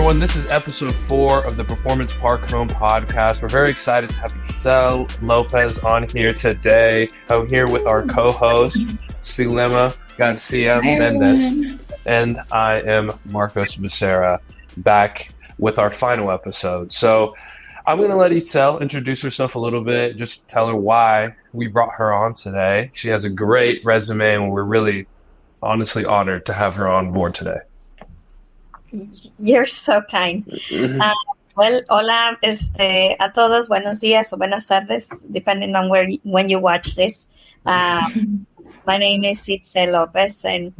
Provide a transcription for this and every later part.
everyone. This is episode 4 of the Performance Parakone podcast. We're very excited to have Itzel Lopez on here today. I'm here with our co-host, Silema Garcia Mendez, and I am Marcos Becerra, back with our final episode. So I'm going to let Itzel introduce herself a little bit, just tell her why we brought her on today. She has a great resume, and we're really honestly honored to have her on board today. You're so kind. Well, hola, a todos, buenos días o buenas tardes, depending on when you watch this. My name is Itzel Lopez, and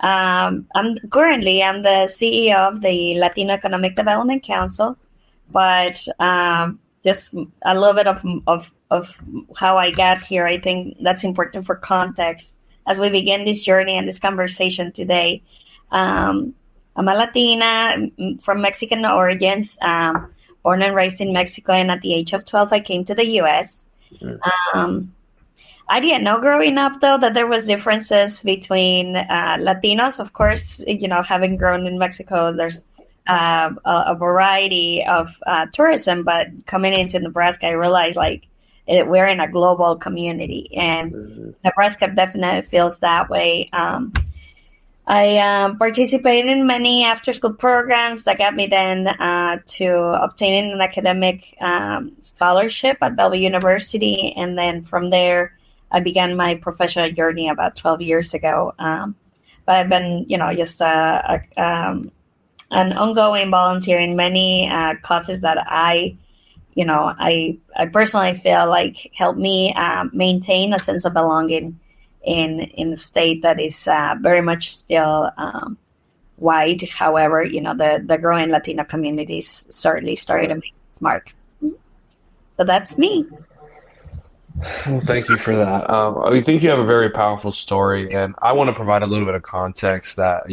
I'm the CEO of the Latino Economic Development Council. But just a little bit of how I got here, I think that's important for context as we begin this journey and this conversation today. I'm a Latina from Mexican origins, born and raised in Mexico, and at the age of 12, I came to the U.S. I didn't know growing up, though, that there was differences between Latinos. Of course, having grown in Mexico, there's a variety of tourism, but coming into Nebraska, I realized we're in a global community, and Nebraska definitely feels that way. I participated in many after-school programs that got me then to obtaining an academic scholarship at Bellevue University. And then from there, I began my professional journey about 12 years ago. But I've been, just an ongoing volunteer in many causes that I personally feel like helped me maintain a sense of belonging in a state that is very much still white. However, the growing Latino communities certainly started to make its mark. So that's me. Well, thank you for that. I think you have a very powerful story, and I want to provide a little bit of context that,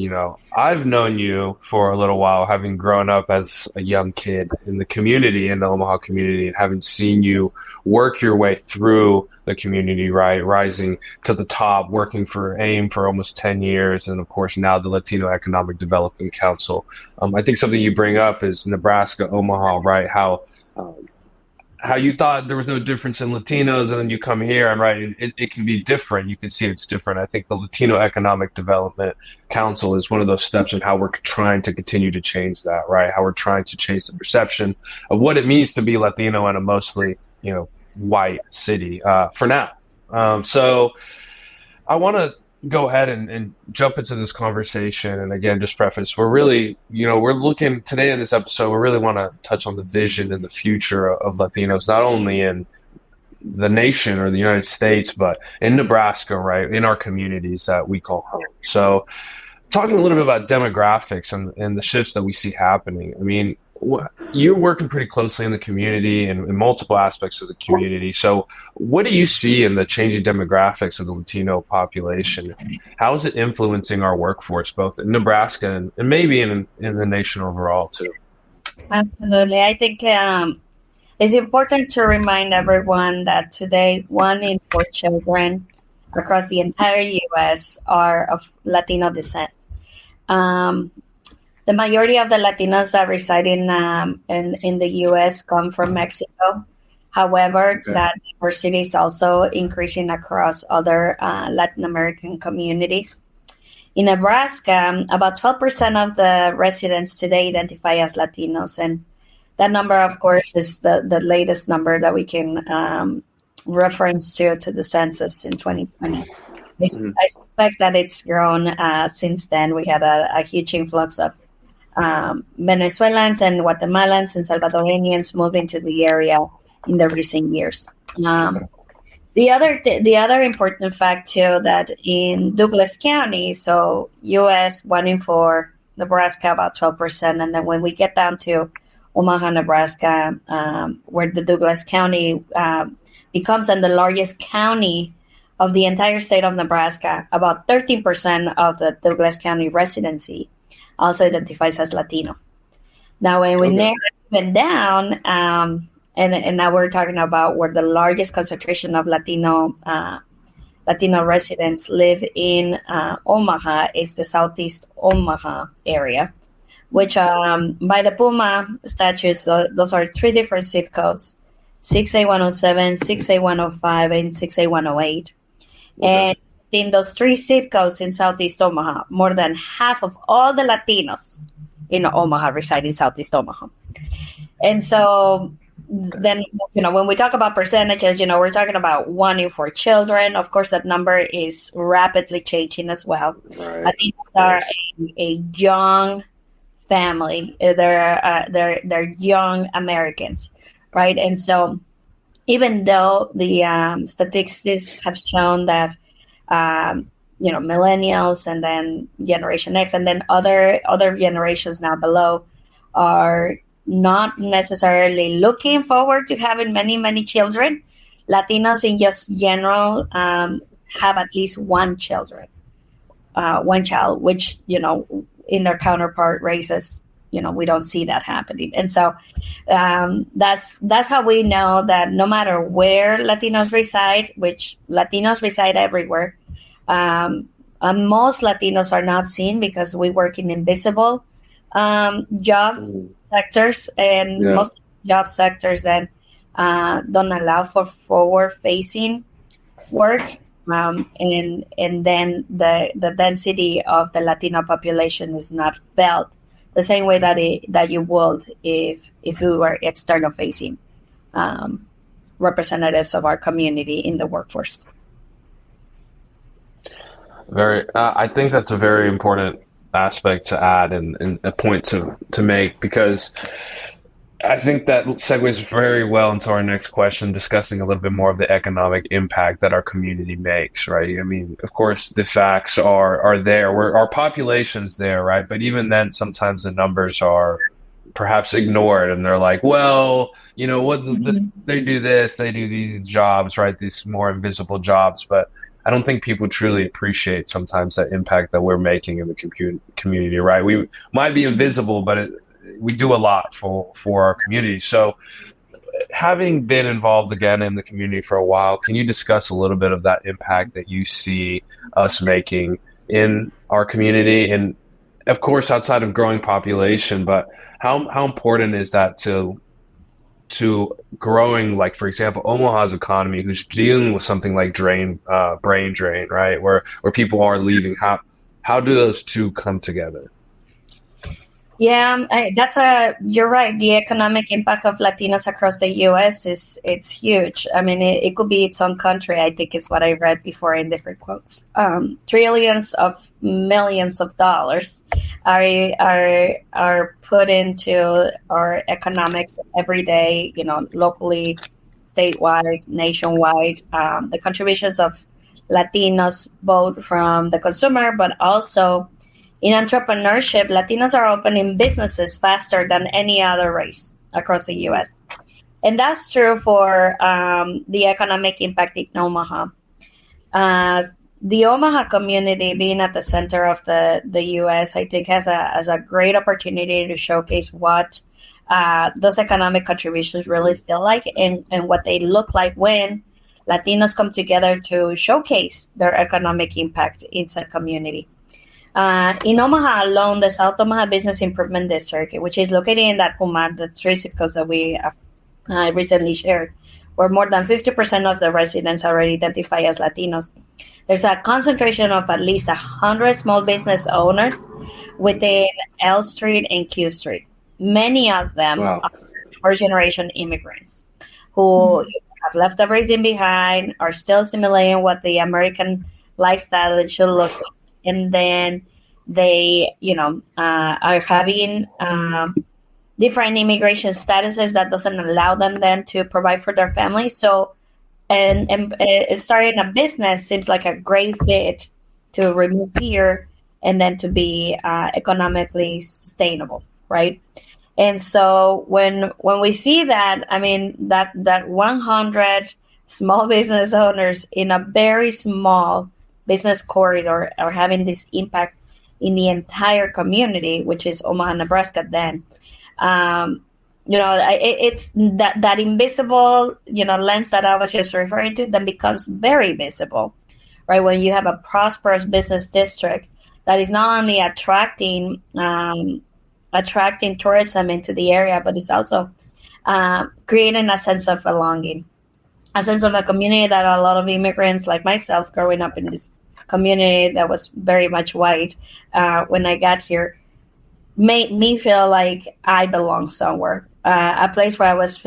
I've known you for a little while, having grown up as a young kid in the community, in the Omaha community, and having seen you work your way through the community, right? Rising to the top, working for AIM for almost 10 years, and of course now the Latino Economic Development Council. I think something you bring up is Nebraska, Omaha, right? How you thought there was no difference in Latinos, and then you come here and right, it can be different. You can see it's different. I think the Latino Economic Development Council is one of those steps in how we're trying to continue to change that, right? How we're trying to change the perception of what it means to be Latino in a mostly, white city for now. So I want to go ahead and jump into this conversation. And again, just preface, we're really, we're looking today in this episode, we really want to touch on the vision and the future of Latinos, not only in the nation or the United States, but in Nebraska, right? In our communities that we call home. So talking a little bit about demographics and the shifts that we see happening. I mean, you're working pretty closely in the community and in multiple aspects of the community. So what do you see in the changing demographics of the Latino population? How is it influencing our workforce, both in Nebraska and maybe in the nation overall too? Absolutely. I think it's important to remind everyone that today 1 in 4 children across the entire U.S. are of Latino descent. The majority of the Latinos that reside in the U.S. come from Mexico. However, that diversity is also increasing across other Latin American communities. In Nebraska, about 12% of the residents today identify as Latinos, and that number, of course, is the latest number that we can reference to the census in 2020. I suspect that it's grown since then. We had a huge influx of Venezuelans and Guatemalans and Salvadorians moved into the area in the recent years. The other important fact too, that in Douglas County, so U.S. 1 in 4, Nebraska about 12%, and then when we get down to Omaha, Nebraska, where the Douglas County becomes the largest county of the entire state of Nebraska, about 13% of the Douglas County residency also identifies as Latino. Now, when we narrow it down, and now we're talking about where the largest concentration of Latino residents live in Omaha is the Southeast Omaha area, which by the Puma statutes, those are 3 different zip codes: 68107, 68105, and 68108. Okay. And in those 3 zip codes in Southeast Omaha, more than half of all the Latinos in Omaha reside in Southeast Omaha. And so then, when we talk about percentages, we're talking about 1 in 4 children. Of course, that number is rapidly changing as well. Right. Latinos are a young family. They're young Americans, right? And so even though the statistics have shown that millennials and then Generation X and then other generations now below are not necessarily looking forward to having many children, Latinos in just general have at least one child, which in their counterpart races, we don't see that happening. And so that's how we know that no matter where Latinos reside, which Latinos reside everywhere, most Latinos are not seen because we work in invisible job sectors, and most job sectors then don't allow for forward-facing work, and then the density of the Latino population is not felt the same way that you would if we were external-facing representatives of our community in the workforce. I think that's a very important aspect to add and a point to make, because I think that segues very well into our next question, discussing a little bit more of the economic impact that our community makes, right? I mean, of course, the facts are there. Our population's there, right? But even then, sometimes the numbers are perhaps ignored, and they're like, well, they do this, they do these jobs, right? These more invisible jobs, but I don't think people truly appreciate sometimes that impact that we're making in the community, right? We might be invisible, but we do a lot for our community. So having been involved again in the community for a while, can you discuss a little bit of that impact that you see us making in our community? And of course, outside of growing population, but how important is that to growing, like, for example, Omaha's economy, who's dealing with something like brain drain, right? Where people are leaving. How do those two come together? Yeah, you're right. The economic impact of Latinos across the U.S. it's huge. I mean, it could be its own country. I think it's what I read before in different quotes. Trillions of millions of dollars are put into our economics every day. Locally, statewide, nationwide. The contributions of Latinos, both from the consumer, but also in entrepreneurship, Latinos are opening businesses faster than any other race across the U.S. And that's true for the economic impact in Omaha. The Omaha community, being at the center of the U.S., I think has a great opportunity to showcase what those economic contributions really feel like and what they look like when Latinos come together to showcase their economic impact inside community. In Omaha alone, the South Omaha Business Improvement District, which is located in that Puma, the 3 zip codes that we recently shared, where more than 50% of the residents already identify as Latinos, there's a concentration of at least 100 small business owners within L Street and Q Street. Many of them are first-generation immigrants who have left everything behind, are still assimilating what the American lifestyle should look like. And then they, are having different immigration statuses that doesn't allow them then to provide for their families. So, and starting a business seems like a great fit to remove fear and then to be economically sustainable, right? And so when we see that, I mean, that 100 small business owners in a very small business corridor are having this impact in the entire community, which is Omaha, Nebraska, then, it's that invisible, lens that I was just referring to then becomes very visible, right? When you have a prosperous business district that is not only attracting attracting tourism into the area, but it's also creating a sense of belonging, a sense of a community that a lot of immigrants like myself growing up in this community that was very much white when I got here made me feel like I belong somewhere. A place where I was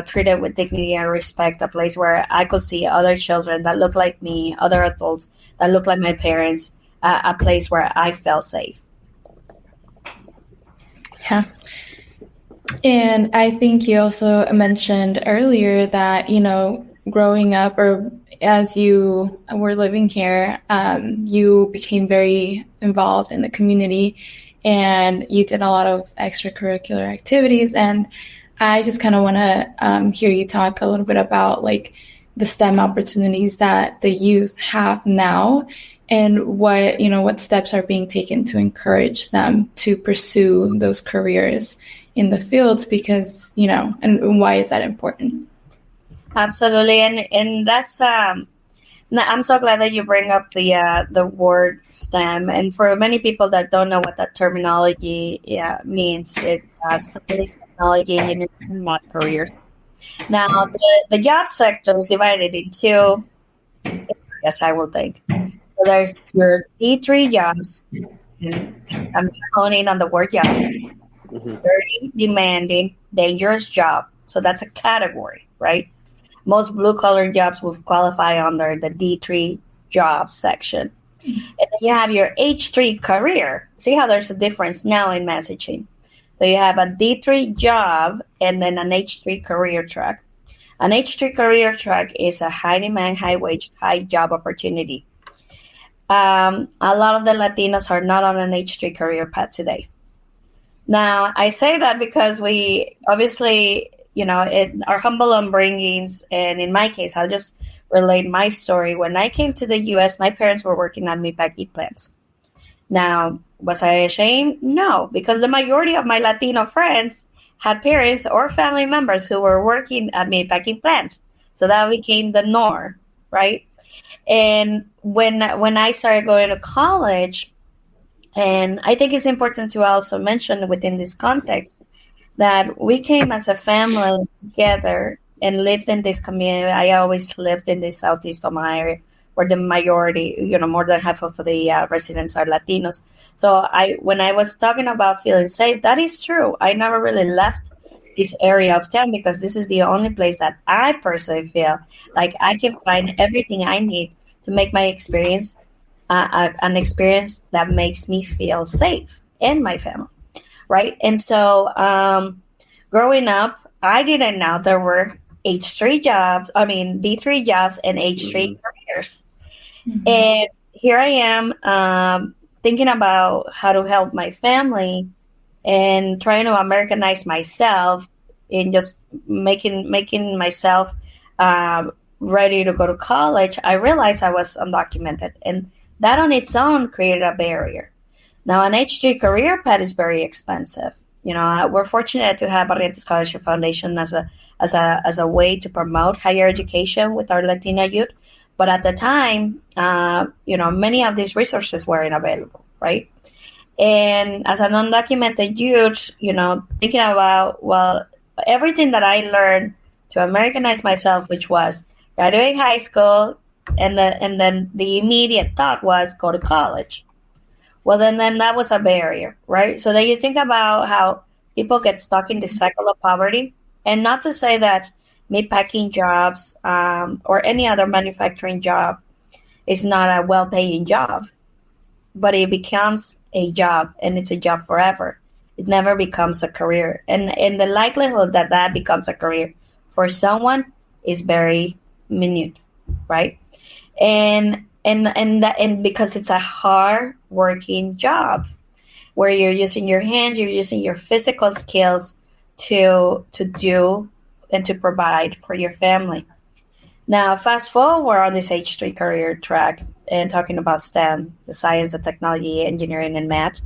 treated with dignity and respect, a place where I could see other children that look like me, other adults that look like my parents, a place where I felt safe. Yeah. And I think you also mentioned earlier that, growing up or as you were living here, you became very involved in the community and you did a lot of extracurricular activities. And I just kind of want to hear you talk a little bit about like the STEM opportunities that the youth have now and what steps are being taken to encourage them to pursue those careers in the fields because, and why is that important? Absolutely. And that's, I'm so glad that you bring up the word STEM. And for many people that don't know what that terminology means, it's science, technology, engineering, and math careers. Now, the job sector is divided into, yes, I will think. So there's your D3 jobs. And I'm honing on the word jobs. Dirty, demanding, dangerous job. So that's a category, right? Most blue-collar jobs will qualify under the D3 jobs section. And then you have your H3 career. See how there's a difference now in messaging. So you have a D3 job and then an H3 career track. An H3 career track is a high-demand, high-wage, high job opportunity. A lot of the Latinos are not on an H3 career path today. Now, I say that because we obviously, in our humble upbringings, and in my case, I'll just relate my story. When I came to the U.S., my parents were working on meatpacking plants. Now, was I ashamed? No, because the majority of my Latino friends had parents or family members who were working at meatpacking plants. So that became the norm, right? And when I started going to college, and I think it's important to also mention within this context that we came as a family together and lived in this community. I always lived in the Southeast Omaha area where the majority, more than half of the residents are Latinos. So when I was talking about feeling safe, that is true. I never really left this area of town because this is the only place that I personally feel like I can find everything I need to make my experience an experience that makes me feel safe and my family, right? And so growing up, I didn't know there were D3 jobs and H3 careers. And here I am thinking about how to help my family and trying to Americanize myself and just making myself ready to go to college. I realized I was undocumented, and that on its own created a barrier. Now, an H3 career path is very expensive. We're fortunate to have Barrientos Scholarship Foundation as a way to promote higher education with our Latina youth. But at the time, many of these resources weren't available, right? And as an undocumented youth, thinking about, everything that I learned to Americanize myself, which was graduate high school, and then the immediate thought was go to college. Well, then that was a barrier, right? So then you think about how people get stuck in the cycle of poverty, and not to say that meatpacking jobs or any other manufacturing job is not a well-paying job, but it becomes a job, and it's a job forever. It never becomes a career, and the likelihood that becomes a career for someone is very minute, right? And because it's a hard working job where you're using your hands, you're using your physical skills to do and to provide for your family. Now, fast forward on this H3 career track and talking about STEM, the science, the technology, engineering, and math,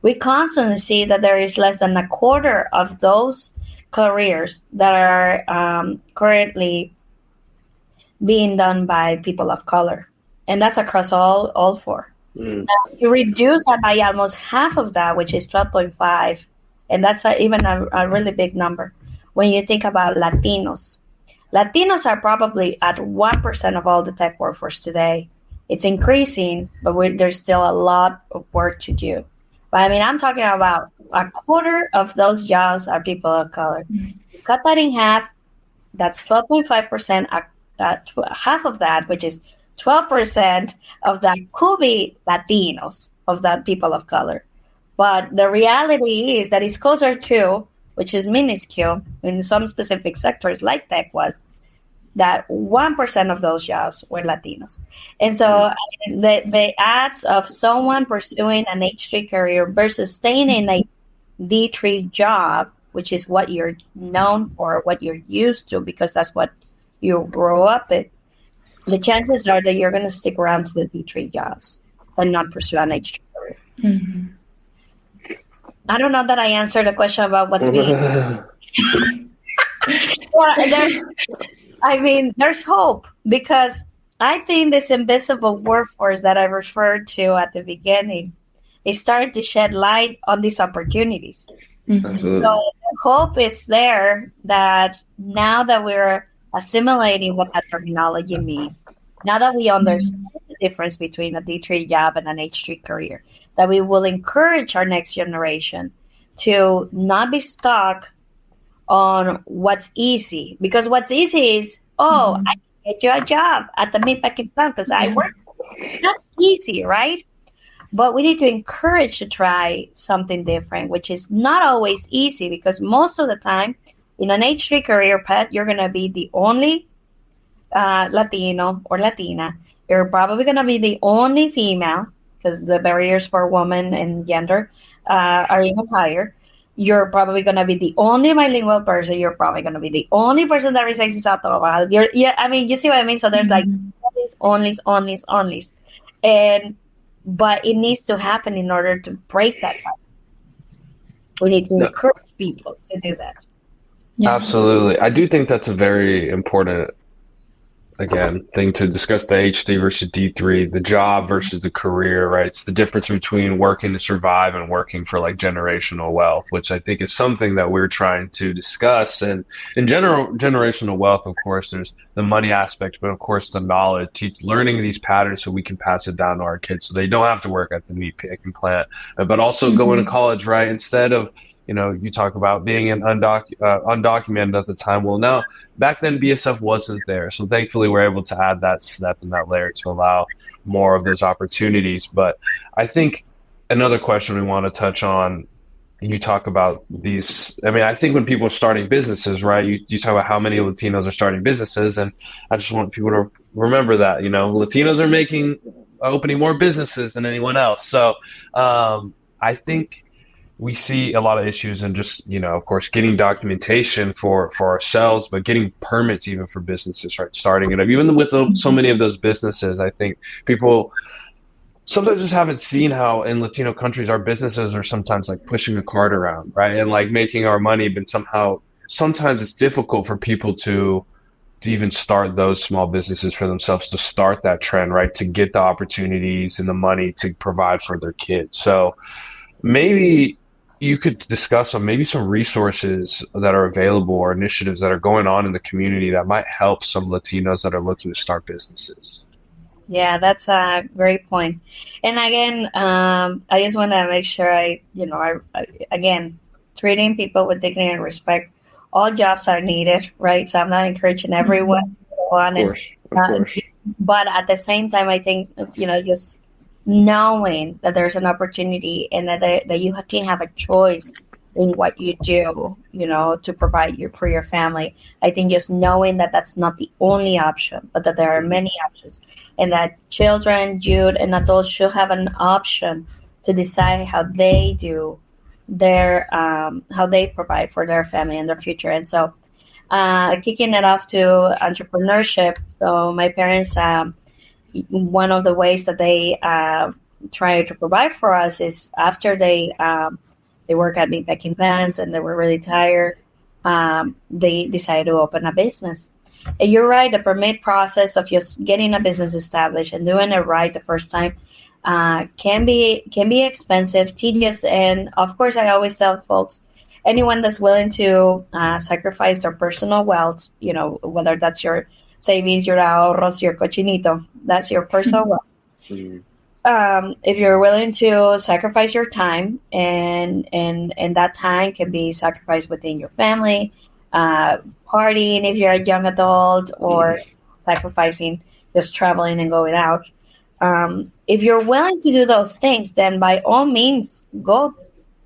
we constantly see that there is less than a quarter of those careers that are currently being done by people of color. And that's across all four. Now, you reduce that by almost half of that, which is 12.5 And that's even a really big number. When you think about Latinos are probably at 1% of all the tech workforce today. It's increasing, but there's still a lot of work to do. But I mean, I'm talking about a quarter of those jobs are people of color. You cut that in half, that's 12.5%. Half of that, which is 12% of that, could be Latinos, of that people of color. But the reality is that it's closer to, which is minuscule in some specific sectors like tech was, that 1% of those jobs were Latinos. And so I mean, the odds of someone pursuing an H3 career versus staying in a D3 job, which is what you're known for, what you're used to, because that's what you grow up in, the chances are that you're going to stick around to the D3 jobs and not pursue an H3 career. Mm-hmm. I don't know that I answered the question about what's being... there's hope, because I think this invisible workforce that I referred to at the beginning is starting to shed light on these opportunities. Absolutely. So hope is there that now that we're assimilating what that terminology means, now that we understand the difference between a D3 job and an H3 career, that we will encourage our next generation to not be stuck on what's easy, because what's easy is, I can get you a job at the meat packing plant because I work. That's easy, right? But we need to encourage to try something different, which is not always easy, because most of the time in an H3 career path, you're going to be the only Latino or Latina. You're probably going to be the only female, because the barriers for women and gender are even higher. You're probably going to be the only bilingual person. You're probably going to be the only person that resides in South Omaha. You see what I mean? So there's like onlys. But it needs to happen in order to break that cycle. We need to encourage people to do that. Yeah. Absolutely. I do think that's a very important, thing to discuss, the H3 versus D3, the job versus the career, right? It's the difference between working to survive and working for like generational wealth, which I think is something that we're trying to discuss. And in general, generational wealth, of course, there's the money aspect, but of course the knowledge, learning these patterns so we can pass it down to our kids so they don't have to work at the meat packing plant, but also going to college, right? Instead of, you talk about being undocumented at the time. Well, now, back then, BSF wasn't there. So thankfully, we're able to add that step and that layer to allow more of those opportunities. But I think another question we want to touch on, you talk about these. I mean, I think when people are starting businesses, right, you talk about how many Latinos are starting businesses. And I just want people to remember that, Latinos are opening more businesses than anyone else. So I think we see a lot of issues in just, of course, getting documentation for ourselves, but getting permits even for businesses, right? Starting it up. Even with so many of those businesses, I think people sometimes just haven't seen how in Latino countries our businesses are sometimes like pushing a cart around, right? And like making our money, but sometimes it's difficult for people to even start those small businesses for themselves, to start that trend, right? To get the opportunities and the money to provide for their kids. So maybe you could discuss some resources that are available or initiatives that are going on in the community that might help some Latinos that are looking to start businesses. Yeah, that's a great point. And again, I just want to make sure I treating people with dignity and respect. All jobs are needed, right? So I'm not encouraging everyone to go on. Of course. But at the same time, I think, just knowing that there's an opportunity and that you can have a choice in what you do, to provide for your family. I think just knowing that that's not the only option, but that there are many options, and that children, youth, and adults should have an option to decide how they do how they provide for their family and their future. And so, kicking it off to entrepreneurship. So my parents, one of the ways that they try to provide for us is after they work at meat packing plants and they were really tired, they decided to open a business. And you're right, the permit process of just getting a business established and doing it right the first time can be expensive, tedious, and of course I always tell folks anyone that's willing to sacrifice their personal wealth, whether that's your savings, your ahorros, your cochinito, that's your personal wealth. If you're willing to sacrifice your time, and that time can be sacrificed within your family, partying if you're a young adult, or sacrificing just traveling and going out. If you're willing to do those things, then by all means, go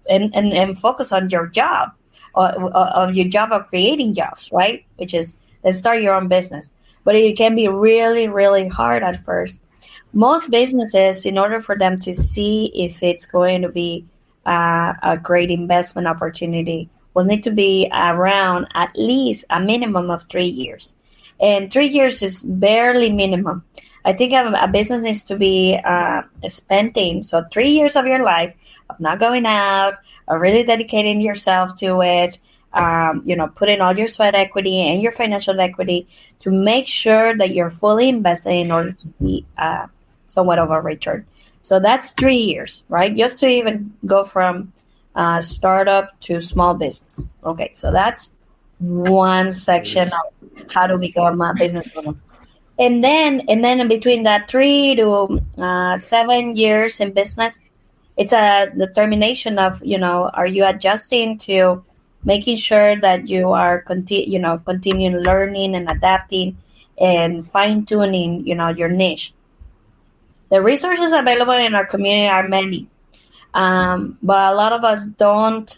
and focus on your job, on your job of creating jobs, right? Which is, let's start your own business. But it can be really, really hard at first. Most businesses, in order for them to see if it's going to be a great investment opportunity, will need to be around at least a minimum of 3 years. And 3 years is barely minimum. I think a business needs to be spending, 3 years of your life of not going out, of really dedicating yourself to it, putting all your sweat equity and your financial equity to make sure that you're fully invested in order to see somewhat of a return. So that's 3 years, right? Just to even go from startup to small business. Okay, so that's one section of how to become a business owner. And then in between that 3 to 7 years in business, it's a determination of, are you adjusting to making sure that you are continuing learning and adapting and fine-tuning, your niche. The resources available in our community are many, but a lot of us don't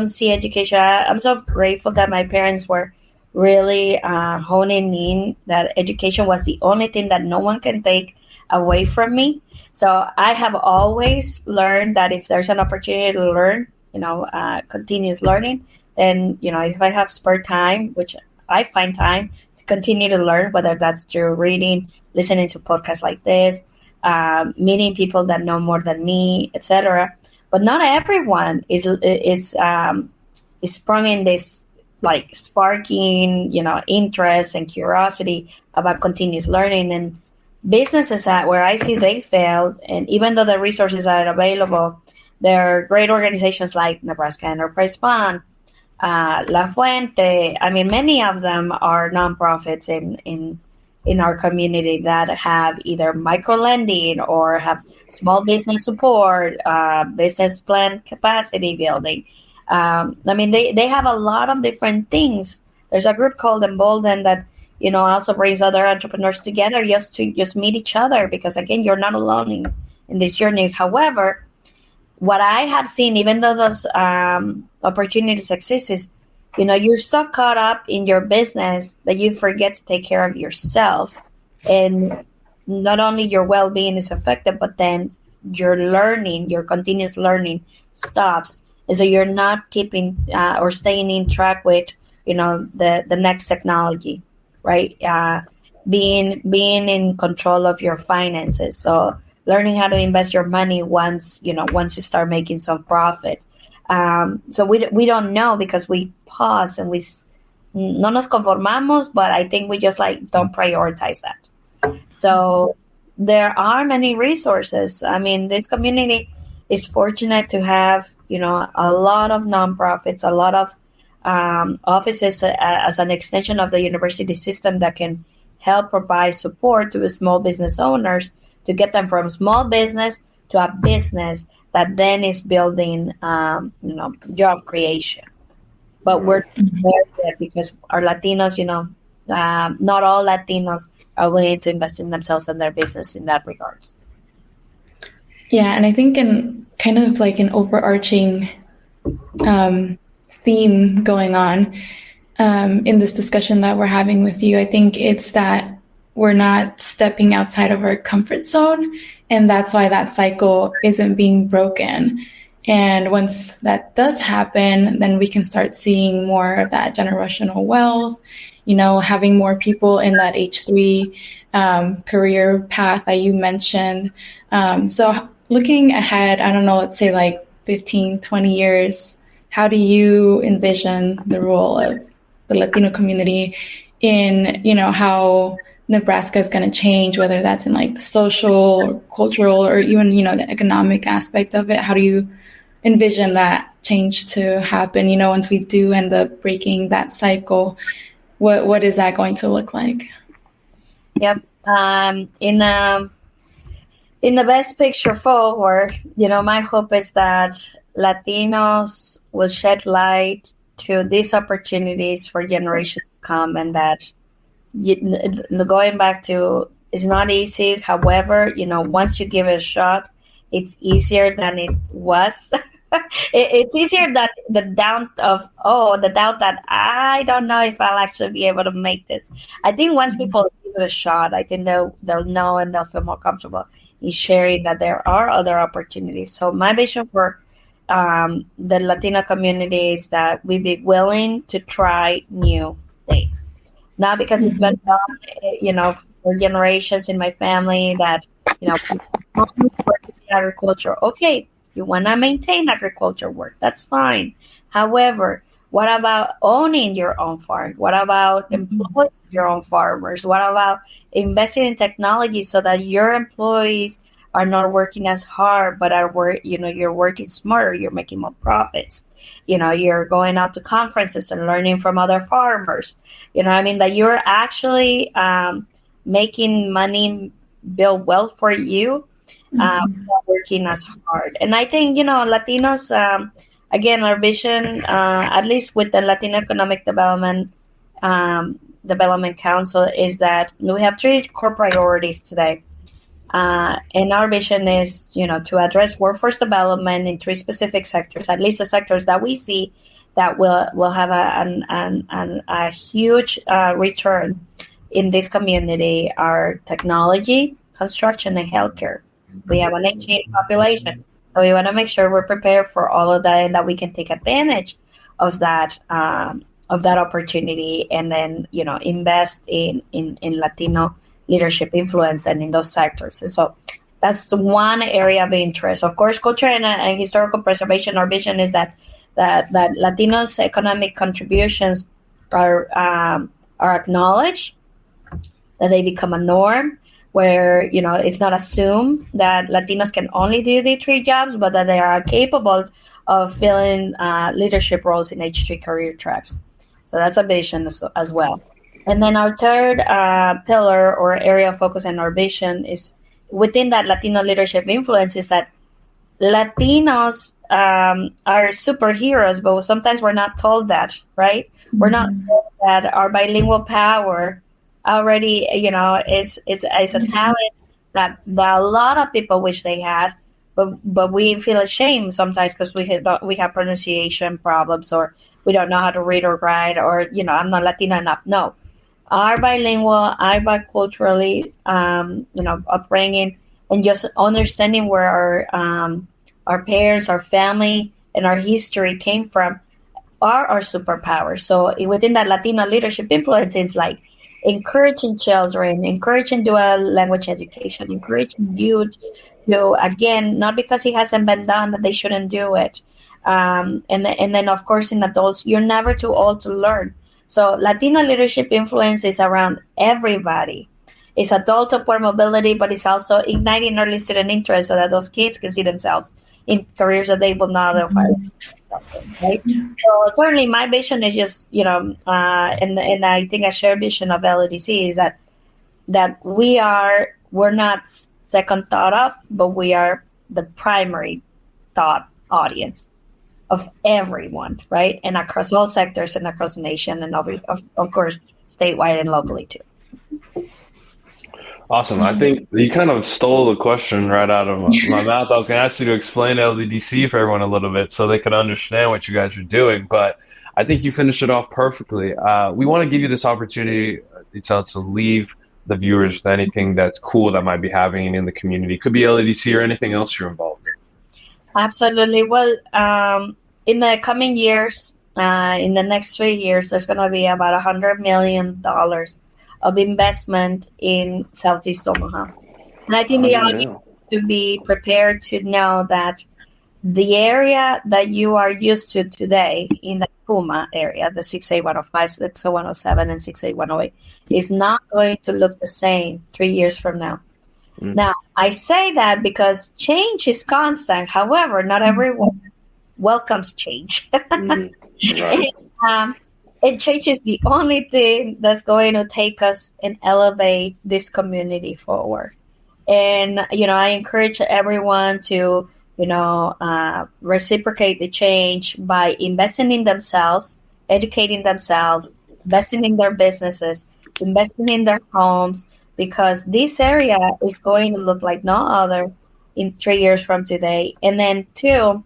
see education. I'm so grateful that my parents were really honing in that education was the only thing that no one can take away from me. So I have always learned that if there's an opportunity to learn, continuous learning, then, if I have spare time, which I find time to continue to learn, whether that's through reading, listening to podcasts like this, meeting people that know more than me, etc. But not everyone is sprung in this, like, sparking, interest and curiosity about continuous learning. And businesses where I see they failed, and even though the resources are available, there are great organizations like Nebraska Enterprise Fund, La Fuente. I mean, many of them are nonprofits in our community that have either micro lending or have small business support, business plan capacity building. They have a lot of different things. There's a group called Embolden that, also brings other entrepreneurs together just to meet each other, because, again, you're not alone in this journey. However, what I have seen, even though those opportunities exist, is, you're so caught up in your business that you forget to take care of yourself. And not only your well-being is affected, but then your continuous learning stops. And so you're not keeping or staying in track with, the next technology, right? Being in control of your finances. So learning how to invest your money once you start making some profit. So we don't know, because we pause and we no nos conformamos, but I think we just don't prioritize that. So there are many resources. I mean, this community is fortunate to have, a lot of nonprofits, a lot of offices as an extension of the university system that can help provide support to the small business owners to get them from small business to a business that then is building, job creation. But we're there because our Latinos, not all Latinos are willing to invest in themselves and their business in that regards. Yeah, and I think in kind of like an overarching theme going on in this discussion that we're having with you, I think it's that we're not stepping outside of our comfort zone, and that's why that cycle isn't being broken. And once that does happen, then we can start seeing more of that generational wealth, having more people in that H3 career path that you mentioned. So looking ahead, I don't know, let's say like 15, 20 years, how do you envision the role of the Latino community in, how Nebraska is going to change, whether that's in like the social, cultural, or even, the economic aspect of it? How do you envision that change to happen? Once we do end up breaking that cycle, what is that going to look like? Yep. In the best picture forward, my hope is that Latinos will shed light to these opportunities for generations to come, and that going back to, it's not easy. However, once you give it a shot, it's easier than it was. It's easier that the doubt that I don't know if I'll actually be able to make this. I think once people give it a shot, I think they'll know and they'll feel more comfortable in sharing that there are other opportunities. So my vision for the Latino community is that we be willing to try new things. Not because it's been done, for generations in my family that, agriculture. Okay, you want to maintain agriculture work. That's fine. However, what about owning your own farm? What about employing your own farmers? What about investing in technology so that your employees are not working as hard, but you're working smarter, you're making more profits. You're going out to conferences and learning from other farmers. That you're actually making money build wealth for you, not working as hard. And I think, Latinos, again, our vision, at least with the Latino Economic Development Council, is that we have 3 core priorities today. And our vision is, to address workforce development in 3 specific sectors, at least the sectors that we see that will have a huge return in this community are technology, construction, and healthcare. We have an aging population, so we want to make sure we're prepared for all of that and that we can take advantage of that opportunity, and then invest in Latino leadership influence and in those sectors. And so that's one area of interest. Of course, culture and historical preservation. Our vision is that Latinos' economic contributions are acknowledged, that they become a norm, where it's not assumed that Latinos can only do the 3 jobs, but that they are capable of filling leadership roles in H3 career tracks. So that's a vision as well. And then our third pillar or area of focus and our vision is within that Latino leadership influence is that Latinos are superheroes, but sometimes we're not told that, right? We're not told that our bilingual power already, is a talent that a lot of people wish they had, but we feel ashamed sometimes because we have pronunciation problems, or we don't know how to read or write, or I'm not Latina enough. No. Our bilingual, our biculturally, upbringing, and just understanding where our parents, our family, and our history came from are our superpowers. So within that Latino leadership influence, it's like encouraging children, encouraging dual language education, encouraging youth to, again, not because it hasn't been done that they shouldn't do it. And then, of course, in adults, you're never too old to learn. So Latino leadership influence is around everybody. It's adult upward mobility, but it's also igniting early student interest so that those kids can see themselves in careers that they will not otherwise. Right? So certainly my vision is just, and I think a shared vision of LEDC is that we're not second thought of, but we are the primary thought audience of everyone, right? And across all sectors and across the nation, and of course, statewide and locally too. Awesome. I think you kind of stole the question right out of my mouth. I was going to ask you to explain LEDC for everyone a little bit so they could understand what you guys are doing, but I think you finished it off perfectly. We want to give you this opportunity, Itzel, to leave the viewers with anything that's cool that might be happening in the community. It could be LEDC or anything else you're involved in. Absolutely. Well, in the coming years, in the next 3 years, there's going to be about $100 million of investment in Southeast Omaha. And I think the audience to be prepared to know that the area that you are used to today in the Puma area, the 68105, 68107, and 68108, is not going to look the same 3 years from now. Now, I say that because change is constant. However, not everyone welcomes change. Right. And change is the only thing that's going to take us and elevate this community forward. And, I encourage everyone to, reciprocate the change by investing in themselves, educating themselves, investing in their businesses, investing in their homes, because this area is going to look like no other in 3 years from today. And then 2,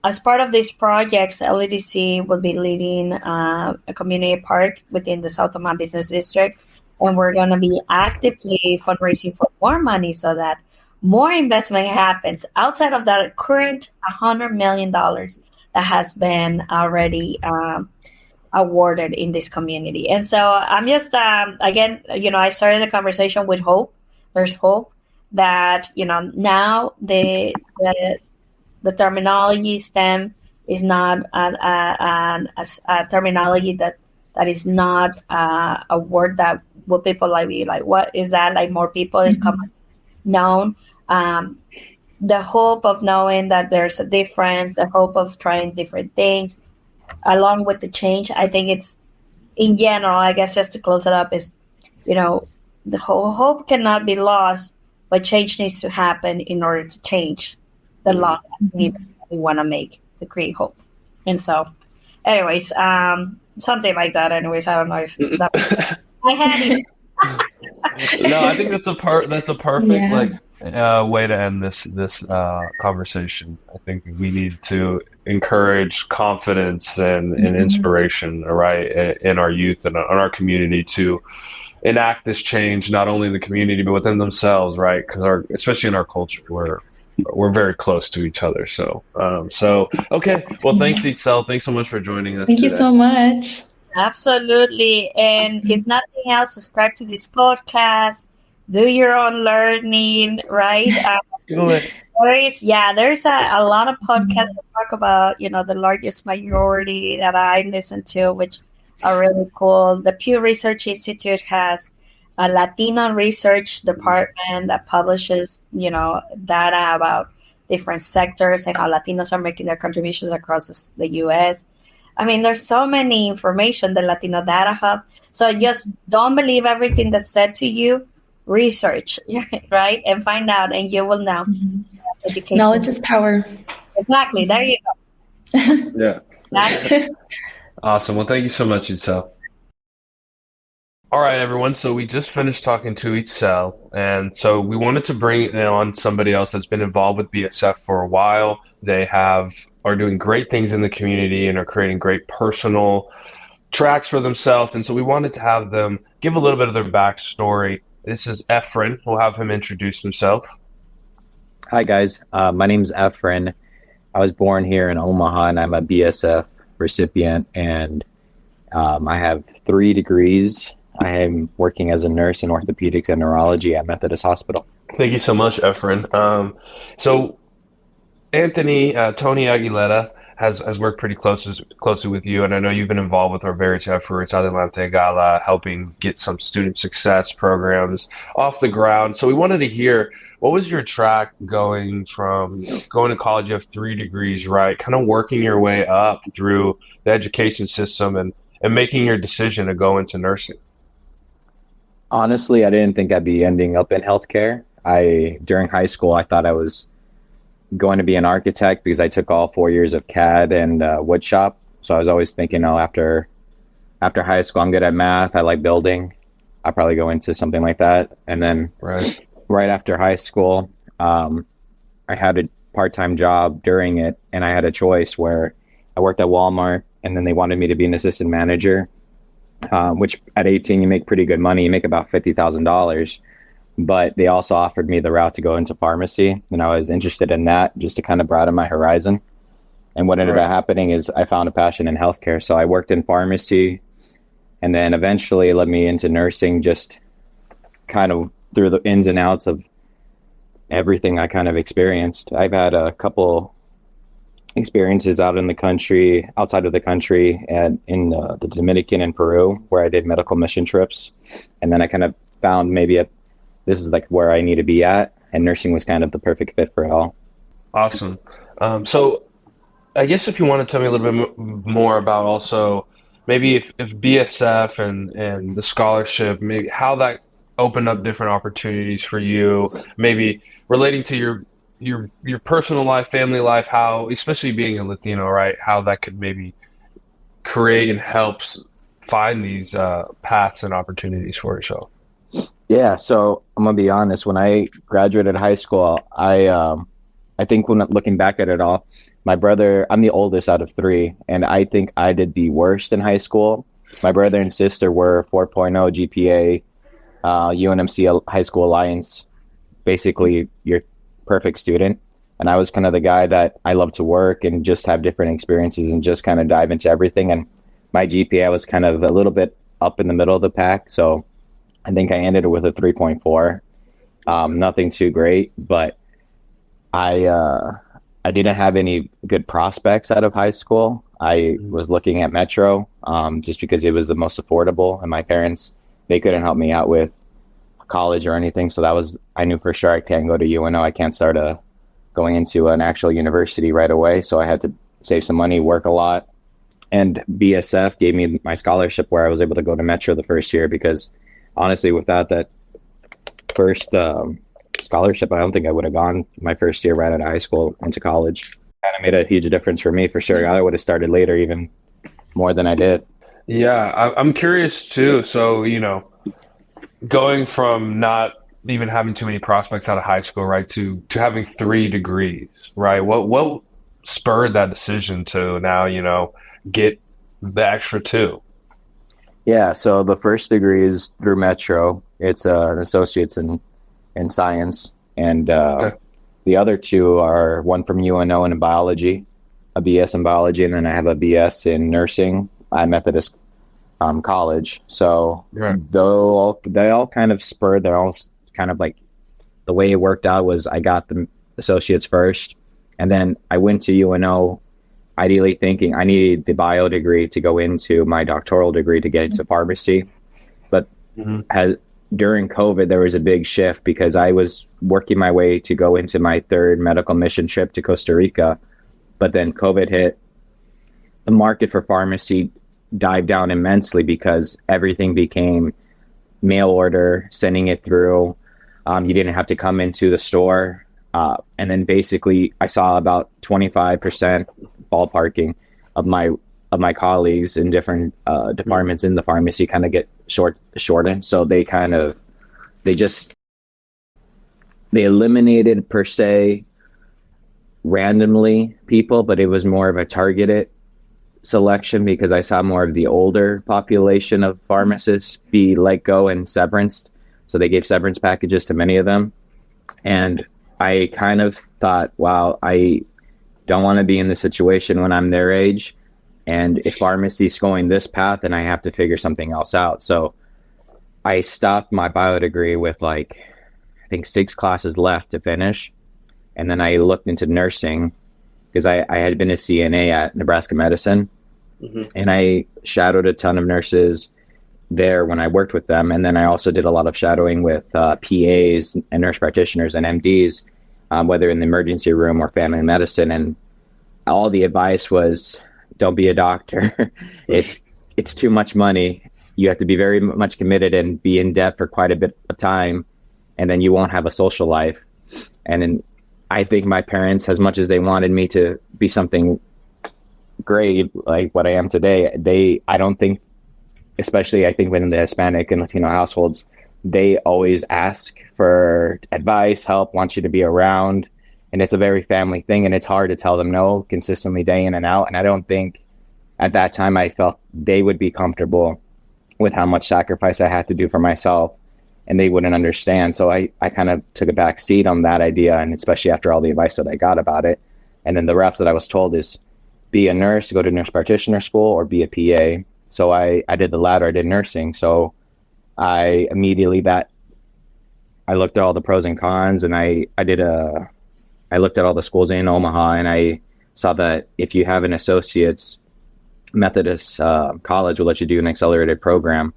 as part of these projects, LEDC will be leading a community park within the South Omaha Business District. And we're going to be actively fundraising for more money so that more investment happens outside of that current $100 million that has been already awarded in this community. And so I'm just, again, I started the conversation with hope. There's hope that, now the terminology STEM is not a terminology that is not a word that will people be like, what is that? Like more people is coming known. The hope of knowing that there's a difference, the hope of trying different things, along with the change. I think it's, in general, I guess just to close it up, is, the whole hope cannot be lost, but change needs to happen in order to change the law that we want to make to create hope. And so, anyways, something like that. Anyways, I don't know if that I had it. No, I think that's a perfect way to end this conversation. I think we need to encourage confidence and inspiration, right, in our youth and in our community to enact this change, not only in the community but within themselves, right? Because especially in our culture, we're very close to each other. So okay. Well, thanks, Itzel. Thanks so much for joining us. Thank you so much. Absolutely. And if nothing else, subscribe to this podcast. Do your own learning, right? Do it. There's a lot of podcasts that talk about, the largest minority that I listen to, which are really cool. The Pew Research Institute has a Latino research department that publishes, data about different sectors and how Latinos are making their contributions across the U.S. I mean, there's so many information, the Latino Data Hub. So just don't believe everything that's said to you. Research, right? And find out, and you will know. Education. Knowledge is power. Exactly. There you go. Yeah. Exactly. Awesome. Well, thank you so much, Itzel. All right, everyone. So we just finished talking to Itzel, and so we wanted to bring on somebody else that's been involved with BSF for a while. They are doing great things in the community and are creating great personal tracks for themselves. And so we wanted to have them give a little bit of their backstory. This is Efren. We'll have him introduce himself. Hi, guys. My name's Efren. I was born here in Omaha, and I'm a BSF recipient, and I have 3 degrees. I am working as a nurse in orthopedics and neurology at Methodist Hospital. Thank you so much, Efren. So Tony Aguilera has worked pretty closely with you, and I know you've been involved with our various efforts, Adelante Gala, helping get some student success programs off the ground. So we wanted to hear, what was your track going from going to college? You have 3 degrees, right? Kind of working your way up through the education system and making your decision to go into nursing. Honestly, I didn't think I'd be ending up in healthcare. During high school, I thought I was going to be an architect because I took all 4 years of CAD and wood shop. So I was always thinking, after high school, I'm good at math. I like building. I'll probably go into something like that. And then right after high school, I had a part-time job during it, and I had a choice where I worked at Walmart, and then they wanted me to be an assistant manager, which at 18, you make pretty good money. You make about $50,000. But they also offered me the route to go into pharmacy, and I was interested in that just to kind of broaden my horizon. And what ended up happening is I found a passion in healthcare. So I worked in pharmacy, and then eventually it led me into nursing, just kind of through the ins and outs of everything I kind of experienced. I've had a couple experiences outside of the country, and in the Dominican and Peru, where I did medical mission trips. And then I kind of found this is like where I need to be at, and nursing was kind of the perfect fit for it all. Awesome. So I guess if you want to tell me a little bit more about also maybe if BSF and the scholarship, maybe how that opened up different opportunities for you, maybe relating to your personal life, family life, how especially being a Latino, right? How that could maybe create and helps find these paths and opportunities for yourself. Yeah, so I'm gonna be honest. When I graduated high school, I think when looking back at it all, my brother, I'm the oldest out of three, and I think I did the worst in high school. My brother and sister were 4.0 GPA, UNMC High School Alliance, basically your perfect student. And I was kind of the guy that I love to work and just have different experiences and just kind of dive into everything. And my GPA was kind of a little bit up in the middle of the pack. So I think I ended it with a 3.4. Nothing too great, but I didn't have any good prospects out of high school. I was looking at Metro just because it was the most affordable, and my parents, they couldn't help me out with college or anything. So I knew for sure I can't go to UNO. I can't start going into an actual university right away. So I had to save some money, work a lot. And BSF gave me my scholarship where I was able to go to Metro the first year, because honestly, without that first scholarship, I don't think I would have gone my first year right out of high school into college. Kind of made a huge difference for me, for sure. I would have started later, even more than I did. Yeah, I'm curious too. So, going from not even having too many prospects out of high school, right, to having 3 degrees, right? What spurred that decision to now, get the extra 2? Yeah, so the first degree is through Metro. It's an associate's in science, and Okay. the other 2 are one from UNO in biology, a BS in biology, and then I have a BS in nursing at Methodist College. So Right. they all kind of spurred. They're all kind of like, the way it worked out was I got the associates first, and then I went to UNO ideally thinking I needed the bio degree to go into my doctoral degree to get into pharmacy. But during COVID, there was a big shift because I was working my way to go into my 3rd medical mission trip to Costa Rica. But then COVID hit. The market for pharmacy dived down immensely because everything became mail order, sending it through. You didn't have to come into the store. And then basically I saw about 25% ballparking of my colleagues in different departments in the pharmacy kind of get shortened. So they eliminated per se randomly people, but it was more of a targeted selection because I saw more of the older population of pharmacists be let go and severanced. So they gave severance packages to many of them. And I kind of thought, wow, I don't want to be in this situation when I'm their age. And if pharmacy's going this path, then I have to figure something else out. So I stopped my bio degree with I think 6 classes left to finish. And then I looked into nursing because I had been a CNA at Nebraska Medicine. And I shadowed a ton of nurses there when I worked with them. And then I also did a lot of shadowing with PAs and nurse practitioners and MDs, whether in the emergency room or family medicine. And all the advice was, don't be a doctor. It's too much money. You have to be very much committed and be in debt for quite a bit of time, and then you won't have a social life. And then I think my parents, as much as they wanted me to be something great like what I am today, I don't think, especially I think within the Hispanic and Latino households, they always ask for advice, help, want you to be around. And it's a very family thing, and it's hard to tell them no consistently day in and out. And I don't think at that time I felt they would be comfortable with how much sacrifice I had to do for myself, and they wouldn't understand. So I kind of took a back seat on that idea, and especially after all the advice that I got about it. And then the reps that I was told is be a nurse, go to nurse practitioner school, or be a PA. So I did the latter. I did nursing. So I immediately I looked at all the pros and cons, and I looked at all the schools in Omaha, and I saw that if you have an associate's, Methodist college will let you do an accelerated program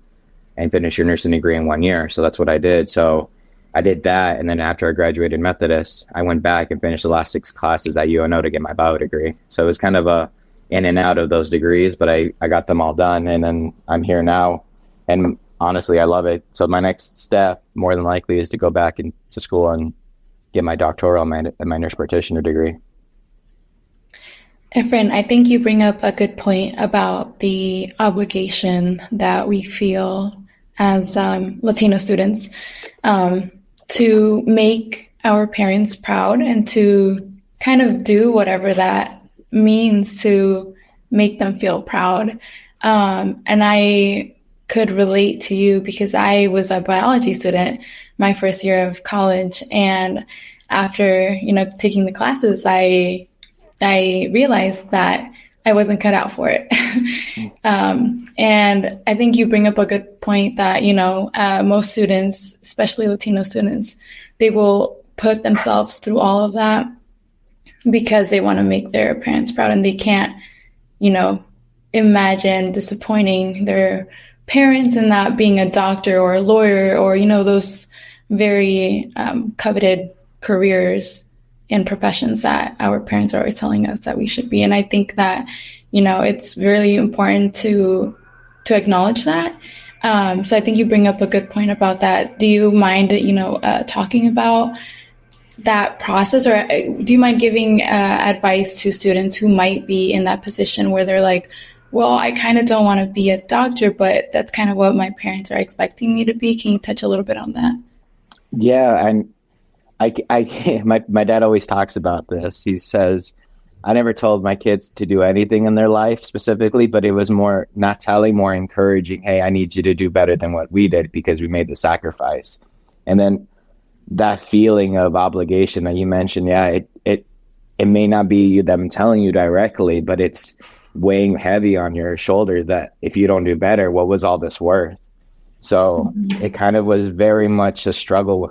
and finish your nursing degree in 1 year. So that's what I did. So I did that, and then after I graduated Methodist, I went back and finished the last 6 classes at UNO to get my bio degree. So it was kind of a in and out of those degrees, but I got them all done, and then I'm here now. And honestly, I love it. So my next step, more than likely, is to go back into school and get my doctoral and my nurse practitioner degree. Efren, I think you bring up a good point about the obligation that we feel as Latino students to make our parents proud and to kind of do whatever that means to make them feel proud. And I could relate to you because I was a biology student my first year of college. And after, taking the classes, I realized that I wasn't cut out for it. And I think you bring up a good point that, most students, especially Latino students, they will put themselves through all of that because they want to make their parents proud, and they can't, imagine disappointing their parents and not being a doctor or a lawyer or, those very coveted careers and professions that our parents are always telling us that we should be. And I think that, it's really important to acknowledge that. So I think you bring up a good point about that. Do you mind, talking about that process, or do you mind giving advice to students who might be in that position where they're like, well, I kind of don't want to be a doctor, but that's kind of what my parents are expecting me to be. Can you touch a little bit on that? Yeah, and my dad always talks about this. He says, I never told my kids to do anything in their life specifically, but it was more not telling, more encouraging. Hey, I need you to do better than what we did because we made the sacrifice. And then that feeling of obligation that you mentioned, it may not be them telling you directly, but it's weighing heavy on your shoulder that if you don't do better, what was all this worth? So it kind of was very much a struggle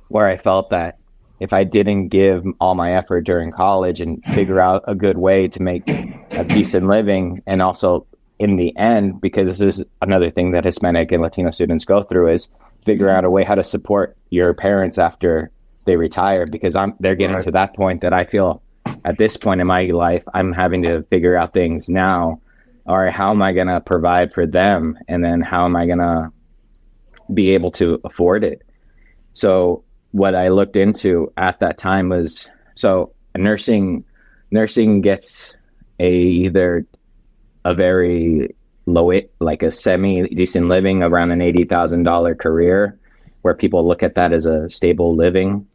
where I felt that if I didn't give all my effort during college and figure out a good way to make a decent living, and also in the end, because this is another thing that Hispanic and Latino students go through, is figure out a way how to support your parents after they retire, because they're getting to that point that I feel at this point in my life, I'm having to figure out things now. All right, how am I going to provide for them? And then how am I going to be able to afford it? So what I looked into at that time was, so nursing gets either a very low, like a semi-decent living, around an $80,000 career, where people look at that as a stable living.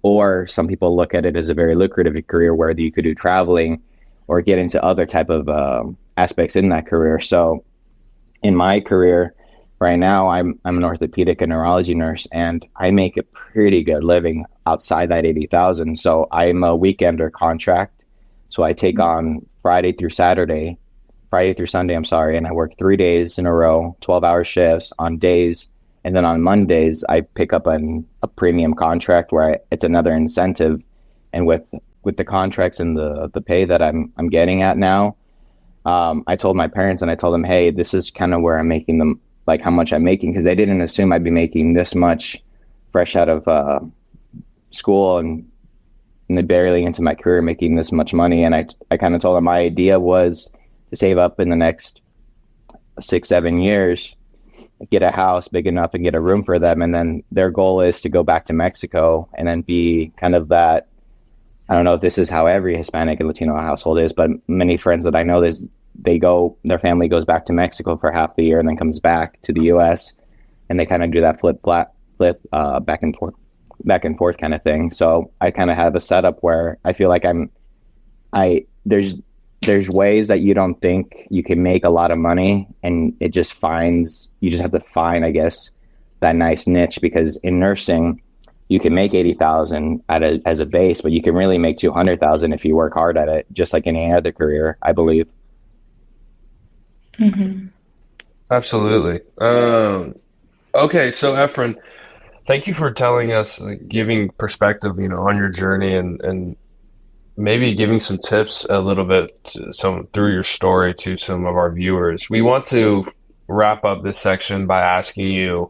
Or some people look at it as a very lucrative career where you could do traveling or get into other type of aspects in that career. So in my career right now, I'm an orthopedic and neurology nurse, and I make a pretty good living outside that 80,000. So I'm a weekender contract. So I take on Friday through Sunday, and I work 3 days in a row, 12-hour shifts on days. And then on Mondays, I pick up a premium contract where it's another incentive. And with the contracts and the pay that I'm getting at now, I told my parents, and I told them, hey, this is kind of where I'm making them, like how much I'm making, because they didn't assume I'd be making this much fresh out of school and barely into my career making this much money. And I kind of told them my idea was to save up in the next 6-7 years, get a house big enough and get a room for them. And then their goal is to go back to Mexico and then be kind of that. I don't know if this is how every Hispanic and Latino household is, but many friends that I know, their family goes back to Mexico for half the year and then comes back to the U.S. and they kind of do that flip back and forth kind of thing. So I kind of have a setup where I feel like there's ways that you don't think you can make a lot of money, and you just have to find, I guess, that nice niche, because in nursing, you can make 80,000 as a base, but you can really make 200,000 if you work hard at it, just like any other career, I believe. Mm-hmm. Absolutely. Okay, so Efren, thank you for telling us, giving perspective, on your journey and maybe giving some tips a little bit through your story to some of our viewers. We want to wrap up this section by asking you,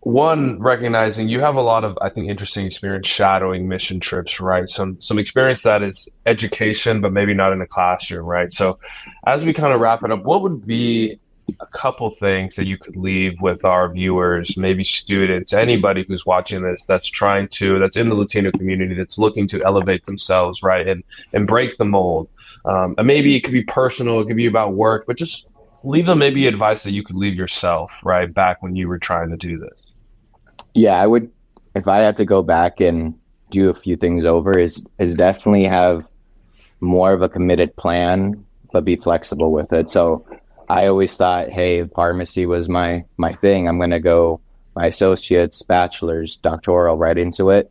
one, recognizing you have a lot of, I think, interesting experience shadowing mission trips, right? Some experience that is education, but maybe not in the classroom, right? So as we kind of wrap it up, what would be a couple things that you could leave with our viewers, maybe students, anybody who's watching this that's that's in the Latino community, that's looking to elevate themselves, right? And break the mold. And maybe it could be personal, it could be about work, but just leave them maybe advice that you could leave yourself, right, back when you were trying to do this. Yeah, I would, if I had to go back and do a few things over, is definitely have more of a committed plan, but be flexible with it. So I always thought, hey, pharmacy was my thing. I'm going to go my associate's, bachelor's, doctoral right into it.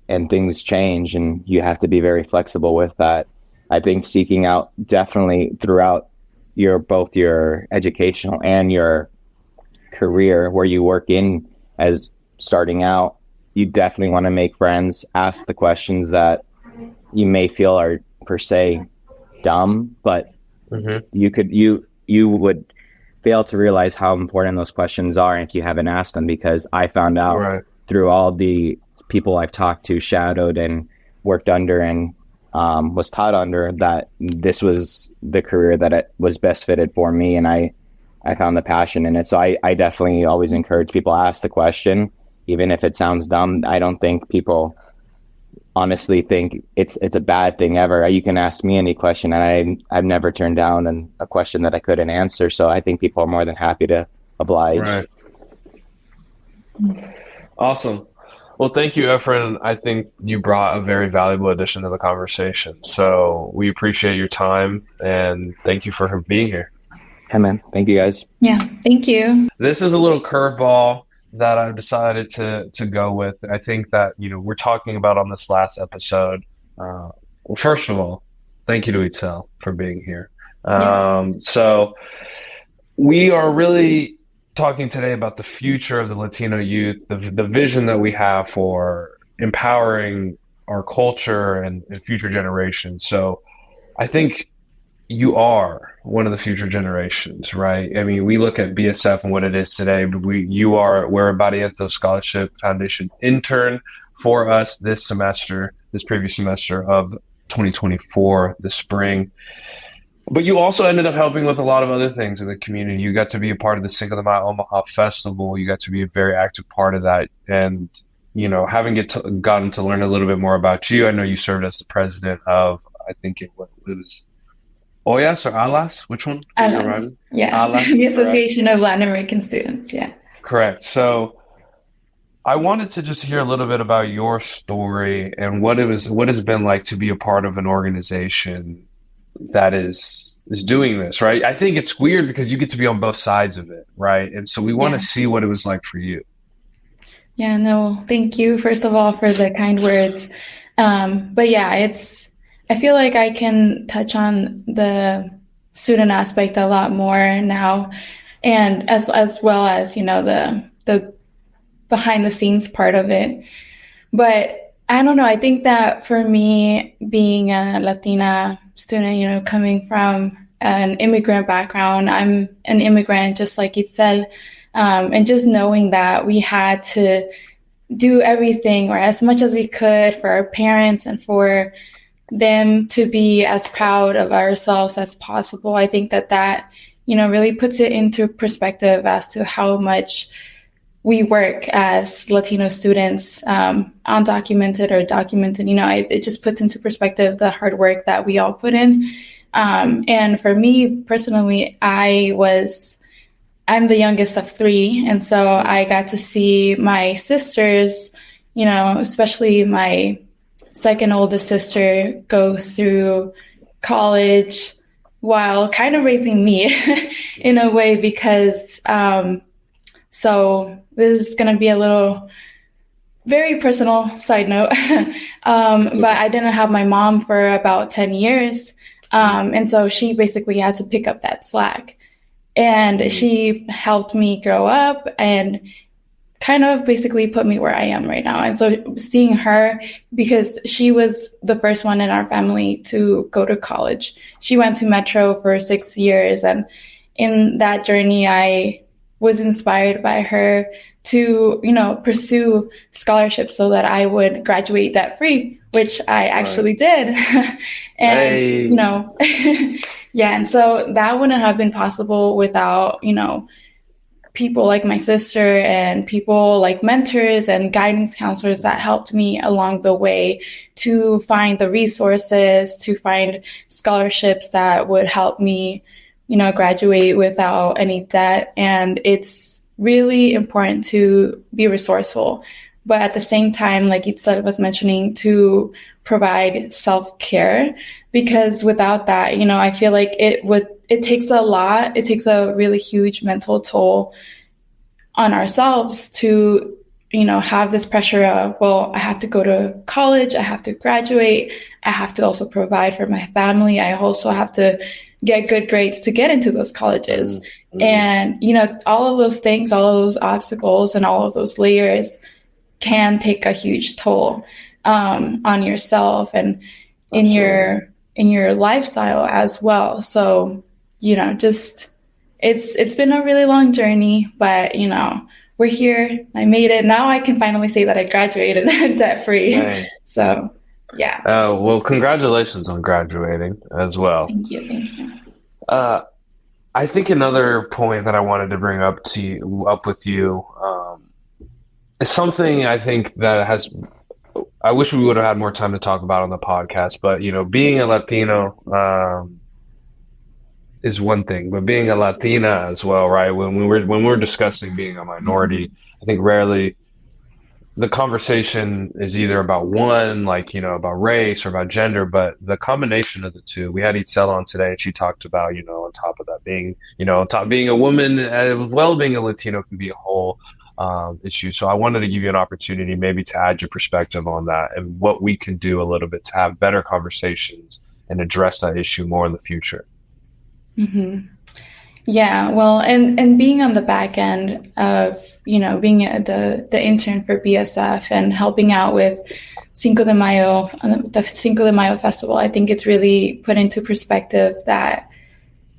And things change, and you have to be very flexible with that. I think seeking out definitely throughout both your educational and your career where you work in as starting out, you definitely want to make friends, ask the questions that you may feel are per se dumb, but you would fail to realize how important those questions are if you haven't asked them, because I found out through all the people I've talked to, shadowed and worked under and was taught under, that this was the career that it was best fitted for me, and I found the passion in it. So I definitely always encourage people to ask the question, even if it sounds dumb. I don't think people honestly think it's a bad thing ever. You can ask me any question, and I've never turned down a question that I couldn't answer. So I think people are more than happy to oblige. Right. Awesome. Well, thank you, Efren. I think you brought a very valuable addition to the conversation. So we appreciate your time, and thank you for being here. Hey, man. Thank you, guys. Yeah, thank you. This is a little curveball that I've decided to go with. I think that, we're talking about on this last episode. Well, first of all, thank you to Itzel for being here. So we are really talking today about the future of the Latino youth, the vision that we have for empowering our culture and future generations. So I think you are one of the future generations, right? I mean, we look at BSF and what it is today, but we're a Barrientos Scholarship Foundation intern for us this previous semester of 2024, this spring. But you also ended up helping with a lot of other things in the community. You got to be a part of the Cinco de Mayo Omaha Festival. You got to be a very active part of that. And, having gotten to learn a little bit more about you, I know you served as the president of, I think it was OYAS or ALAS? Which one? ALAS. Yeah. ALAS, the Association of Latin American Students. Yeah. Correct. So I wanted to just hear a little bit about your story and what it's been like to be a part of an organization that is doing this, right? I think it's weird because you get to be on both sides of it, right? And so we want to see what it was like for you. Yeah, no, thank you, first of all, for the kind words. But yeah, I feel like I can touch on the student aspect a lot more now, and as well as, the behind the scenes part of it. But I don't know, I think that for me, being a Latina student, coming from an immigrant background, I'm an immigrant just like Itzel, and just knowing that we had to do everything or as much as we could for our parents and for them to be as proud of ourselves as possible. I think that really puts it into perspective as to how much we work as Latino students, undocumented or documented. It just puts into perspective the hard work that we all put in. And for me personally, I'm the youngest of three. And so I got to see my sisters, especially my second oldest sister, go through college while kind of raising me in a way, because so this is going to be a little very personal side note, but I didn't have my mom for about 10 years. And so she basically had to pick up that slack, and she helped me grow up and kind of basically put me where I am right now. And so seeing her, because she was the first one in our family to go to college. She went to Metro for 6 years. And in that journey, I was inspired by her to, pursue scholarships so that I would graduate debt free, which I actually did. And, yeah. And so that wouldn't have been possible without, people like my sister and people like mentors and guidance counselors that helped me along the way to find the resources, to find scholarships that would help me, graduate without any debt. And it's really important to be resourceful, but at the same time, like Itzel was mentioning, to provide self-care, because without that, I feel like it takes a lot. It takes a really huge mental toll on ourselves to, have this pressure of, well, I have to go to college, I have to graduate, I have to also provide for my family, I also have to get good grades to get into those colleges. Mm-hmm. And, all of those things, all of those obstacles and all of those layers can take a huge toll on yourself and in your lifestyle as well. So, just it's been a really long journey, but we're here. I made it. Now I can finally say that I graduated debt free. Right. So yeah. Well, congratulations on graduating as well. Thank you. I think another point that I wanted to bring up with you is something I think that I wish we would have had more time to talk about on the podcast, but being a Latino is one thing, but being a Latina as well, right? When we're discussing being a minority, I think rarely the conversation is either about one, about race or about gender, but the combination of the two. We had Itzel on today, and she talked about, on top of that being, being a woman as well, being a Latino can be a whole issue. So I wanted to give you an opportunity maybe to add your perspective on that and what we can do a little bit to have better conversations and address that issue more in the future. Mm-hmm. Yeah, well, and being on the back end of, being the intern for BSF and helping out with Cinco de Mayo, the Cinco de Mayo festival, I think it's really put into perspective that,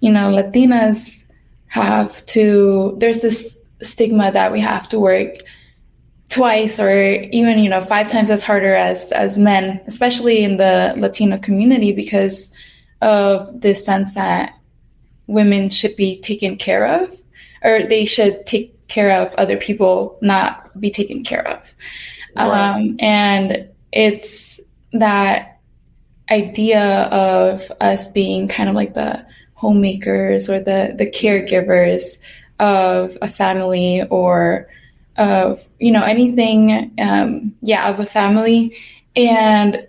Latinas there's this stigma that we have to work twice or even, 5 times as harder as men, especially in the Latino community, because of this sense that women should be taken care of, or they should take care of other people, not be taken care of. Right. And it's that idea of us being kind of like the homemakers or the caregivers of a family or of, anything, of a family. And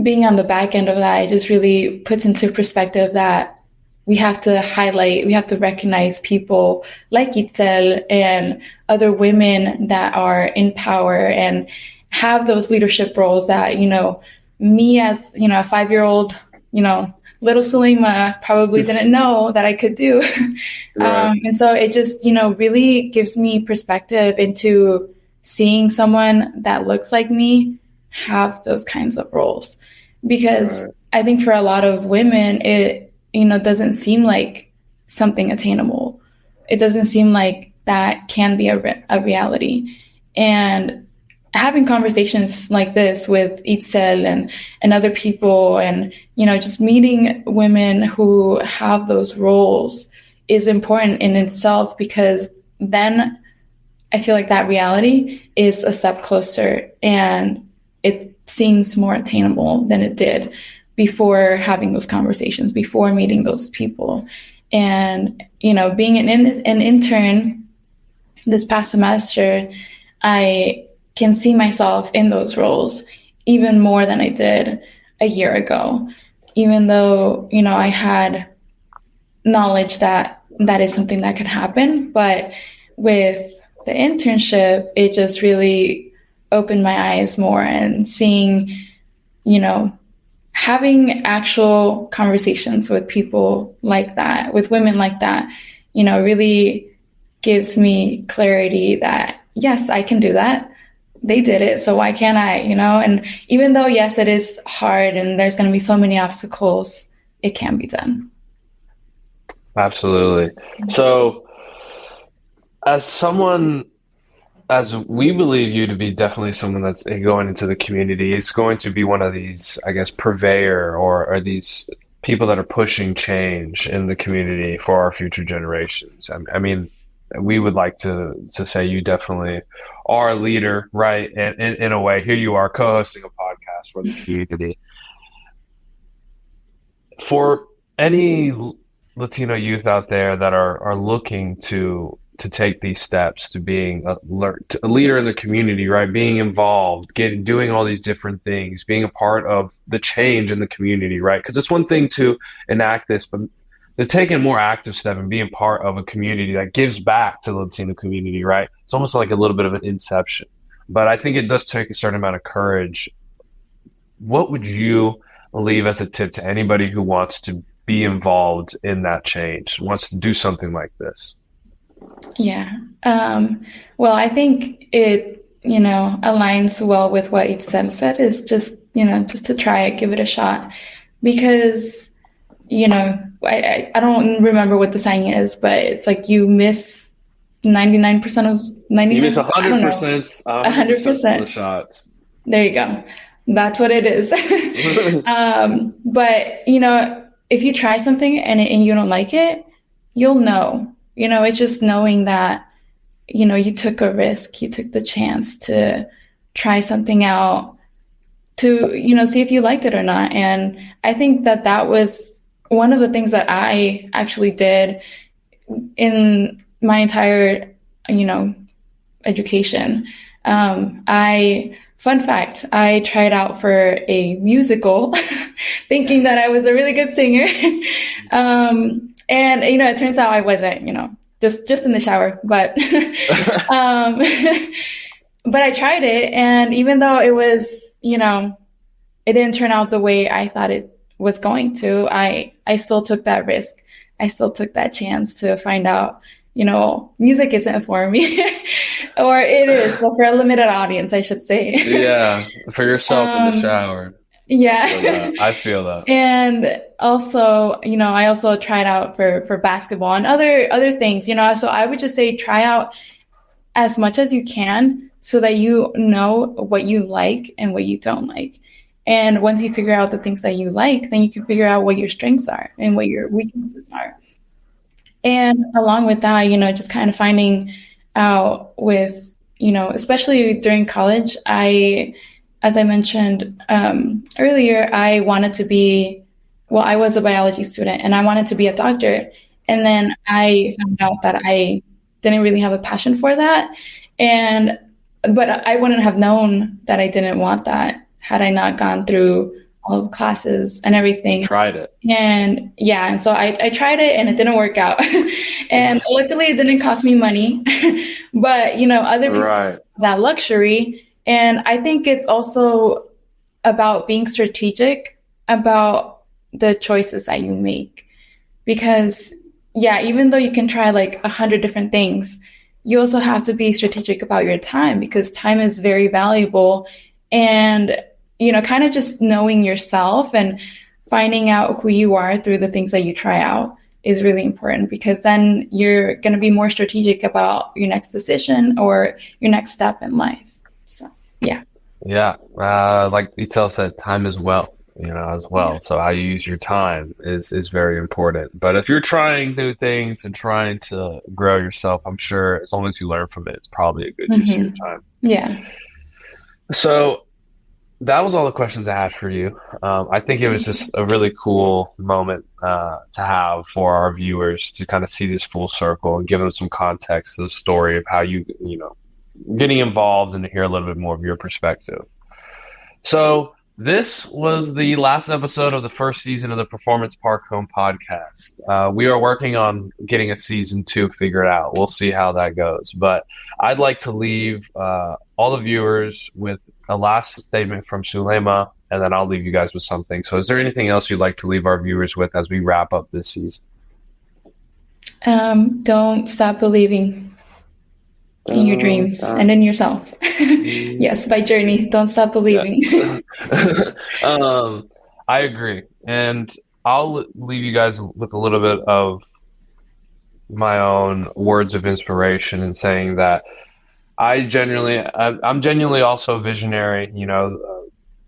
being on the back end of that, it just really puts into perspective that we have to recognize people like Itzel and other women that are in power and have those leadership roles that, me as, a 5-year-old, little Sulema probably didn't know that I could do. Right. And so it just, really gives me perspective into seeing someone that looks like me have those kinds of roles. Because right. I think for a lot of women, it, doesn't seem like something attainable. It doesn't seem like that can be a reality. And having conversations like this with Itzel and other people and, just meeting women who have those roles is important in itself, because then I feel like that reality is a step closer and it seems more attainable than it did before having those conversations, before meeting those people. And, being an intern this past semester, I can see myself in those roles even more than I did a year ago, even though, I had knowledge that is something that could happen. But with the internship, it just really opened my eyes more, and seeing, having actual conversations with people like that, with women like that, really gives me clarity that, yes, I can do that. They did it, so why can't I, And even though, yes, it is hard and there's going to be so many obstacles, it can be done. Absolutely. So as someone as we believe you to be definitely someone that's going into the community, it's going to be one of these, I guess, purveyor or these people that are pushing change in the community for our future generations. I mean, we would like to say you definitely are a leader, right? And in a way, here you are co-hosting a podcast for the community. For any Latino youth out there that are looking to take these steps to being a leader in the community, right? Being involved, doing all these different things, being a part of the change in the community, right? Because it's one thing to enact this, but to take a more active step and being part of a community that gives back to the Latino community, right? It's almost like a little bit of an inception. But I think it does take a certain amount of courage. What would you leave as a tip to anybody who wants to be involved in that change, wants to do something like this? Yeah. Well, I think it, aligns well with what Itzel said, is just to try it, give it a shot. Because, I don't remember what the saying is, but it's like you miss 99% of 99%. You miss 100%, 100% of the shots. There you go. That's what it is. But, if you try something and you don't like it, you'll know. It's just knowing that, you took a risk, you took the chance to try something out to, see if you liked it or not. And I think that was one of the things that I actually did in my entire, education. Fun fact, I tried out for a musical thinking that I was a really good singer. And, it turns out I wasn't, just in the shower, but, but I tried it. And even though it was, it didn't turn out the way I thought it was going to, I still took that risk. I still took that chance to find out, music isn't for me, or it is, but for a limited audience, I should say. Yeah. For yourself in the shower. Yeah. I feel that. And also, I also tried out for basketball and other things, so I would just say try out as much as you can so that you know what you like and what you don't like. And once you figure out the things that you like, then you can figure out what your strengths are and what your weaknesses are. And along with that, just kind of finding out with, especially during college, as I mentioned earlier, I wanted to be, I was a biology student and I wanted to be a doctor. And then I found out that I didn't really have a passion for that. But I wouldn't have known that I didn't want that had I not gone through all of the classes and everything. Tried it. And yeah, and so I tried it and it didn't work out. And luckily it didn't cost me money. But, other people have that luxury. And I think it's also about being strategic about the choices that you make. Because, yeah, even though you can try like 100 different things, you also have to be strategic about your time, because time is very valuable. And, kind of just knowing yourself and finding out who you are through the things that you try out is really important, because then you're going to be more strategic about your next decision or your next step in life. So, yeah. Yeah. Like Itzel said, time is wealth, as well. Yeah. So how you use your time is very important. But if you're trying new things and trying to grow yourself, I'm sure as long as you learn from it, it's probably a good use of your time. Yeah. So that was all the questions I had for you. I think it was just a really cool moment to have for our viewers to kind of see this full circle and give them some context to the story of how you getting involved and to hear a little bit more of your perspective. So this was the last episode of the first season of the Performance Park Home podcast. We are working on getting a season 2 figured out. We'll see how that goes. But I'd like to leave all the viewers with a last statement from Sulema, and then I'll leave you guys with something. So is there anything else you'd like to leave our viewers with as we wrap up this season? Don't stop believing in your dreams and in yourself. Yes, by Journey. Don't stop believing. Yeah. I agree. And I'll leave you guys with a little bit of my own words of inspiration in saying that I'm genuinely also a visionary.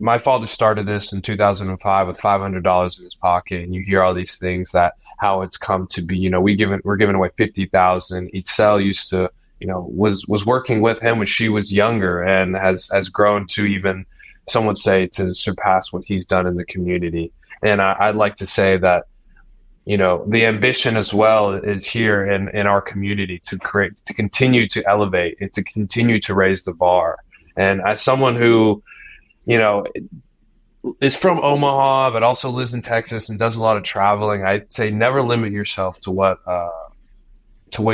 My father started this in 2005 with $500 in his pocket, and you hear all these things that how it's come to be. We're giving away 50,000. Itzel used to, was working with him when she was younger, and has grown to even, some would say, to surpass what he's done in the community. And I'd like to say that, the ambition as well is here in our community to continue to elevate and to continue to raise the bar. And as someone who, is from Omaha, but also lives in Texas and does a lot of traveling, I'd say never limit yourself to what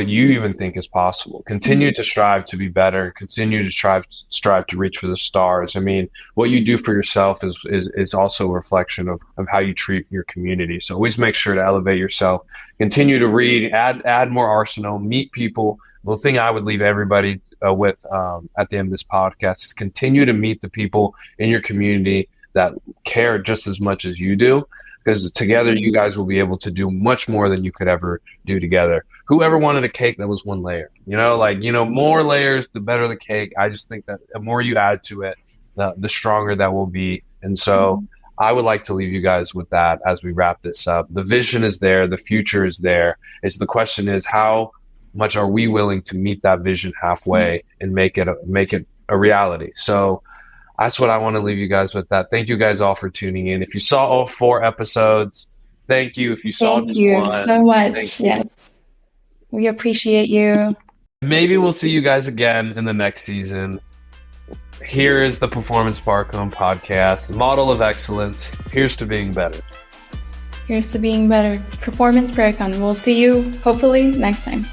you even think is possible. Continue to strive to be better. Continue to strive to reach for the stars. I mean, what you do for yourself is also a reflection of how you treat your community. So always make sure to elevate yourself. Continue to read, add more arsenal, meet people. The thing I would leave everybody with at the end of this podcast is continue to meet the people in your community that care just as much as you do, because together you guys will be able to do much more than you could ever do together. Whoever wanted a cake that was one layer, more layers, the better the cake. I just think that the more you add to it, the stronger that will be. And so I would like to leave you guys with that as we wrap this up. The vision is there. The future is there. The question is, how much are we willing to meet that vision halfway and make it a reality? So that's what I want to leave you guys with. That. Thank you guys all for tuning in. If you saw all 4 episodes, thank you. If you saw thank you so much. Yes, we appreciate you. Maybe we'll see you guys again in the next season. Here is the Performance Parakone podcast, model of excellence. Here's to being better. Here's to being better. Performance Parakone. We'll see you hopefully next time.